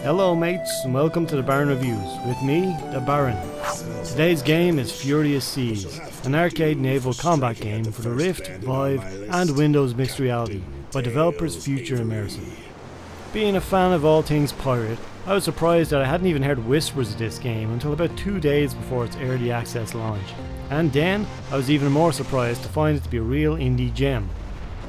Hello mates, and welcome to the Baron Reviews, with me, the Baron. Today's game is Furious Seas, an arcade naval combat game for the Rift, Vive and Windows Mixed Reality by developers Future Immersive. Being a fan of all things pirate, I was surprised that I hadn't even heard whispers of this game until about 2 days before its early access launch. And then, I was even more surprised to find it to be a real indie gem.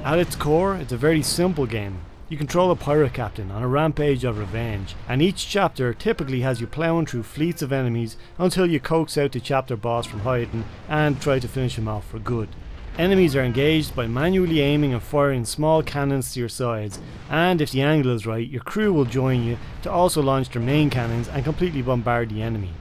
At its core, it's a very simple game. You control a pirate captain on a rampage of revenge, and each chapter typically has you ploughing through fleets of enemies until you coax out the chapter boss from hiding and try to finish him off for good. Enemies are engaged by manually aiming and firing small cannons to your sides, and if the angle is right, your crew will join you to also launch their main cannons and completely bombard the enemy.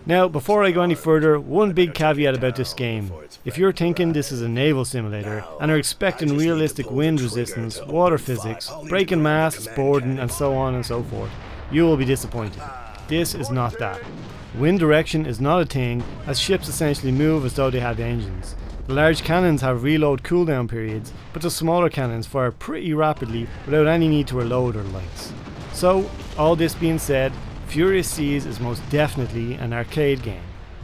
Now, before I go any further, one big caveat about this game. If you're thinking this is a naval simulator and are expecting realistic wind resistance, water physics, breaking masts, boarding and so on and so forth, you will be disappointed. This is not that. Wind direction is not a thing, as ships essentially move as though they had engines. The large cannons have reload cooldown periods, but the smaller cannons fire pretty rapidly without any need to reload or lights. So, all this being said, Furious Seas is most definitely an arcade game,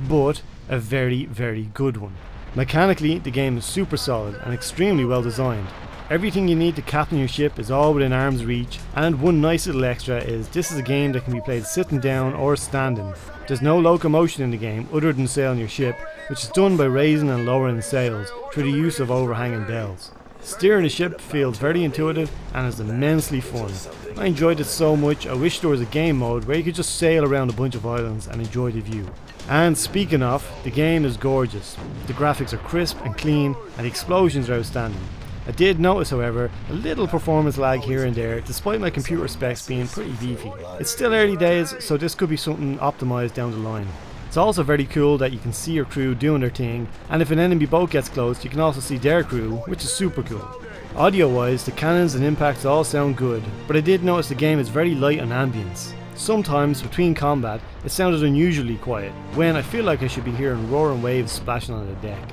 but a very, very good one. Mechanically, the game is super solid and extremely well designed. Everything you need to captain your ship is all within arm's reach, and one nice little extra is this is a game that can be played sitting down or standing. There's no locomotion in the game other than sailing your ship, which is done by raising and lowering the sails through the use of overhanging bells. Steering the ship feels very intuitive and is immensely fun. I enjoyed it so much I wish there was a game mode where you could just sail around a bunch of islands and enjoy the view. And speaking of, the game is gorgeous. The graphics are crisp and clean and the explosions are outstanding. I did notice, however, a little performance lag here and there despite my computer specs being pretty beefy. It's still early days, so this could be something optimised down the line. It's also very cool that you can see your crew doing their thing, and if an enemy boat gets close you can also see their crew, which is super cool. Audio wise, the cannons and impacts all sound good, but I did notice the game is very light on ambience. Sometimes between combat it sounded unusually quiet, when I feel like I should be hearing roaring waves splashing on the deck.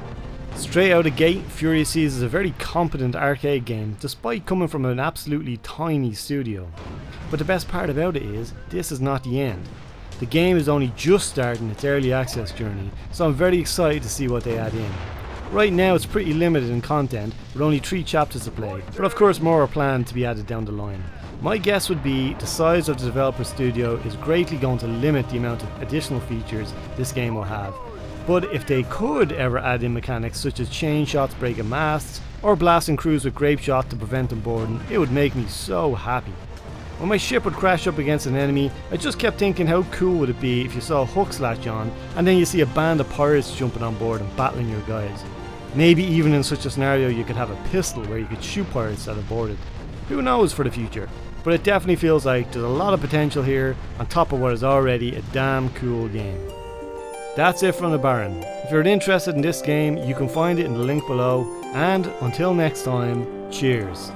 Straight out of gate, Furious Seas is a very competent arcade game despite coming from an absolutely tiny studio. But the best part about it is, this is not the end. The game is only just starting its early access journey, so I'm very excited to see what they add in. Right now it's pretty limited in content, with only 3 chapters to play, but of course more are planned to be added down the line. My guess would be the size of the developer studio is greatly going to limit the amount of additional features this game will have. But if they could ever add in mechanics such as chain shots breaking masts, or blasting crews with grape shot to prevent them boarding, it would make me so happy. When my ship would crash up against an enemy, I just kept thinking how cool would it be if you saw hooks latch on and then you see a band of pirates jumping on board and battling your guys. Maybe even in such a scenario you could have a pistol where you could shoot pirates that have boarded. Who knows for the future, but it definitely feels like there's a lot of potential here on top of what is already a damn cool game. That's it from the Baron. If you're interested in this game you can find it in the link below, and until next time, cheers.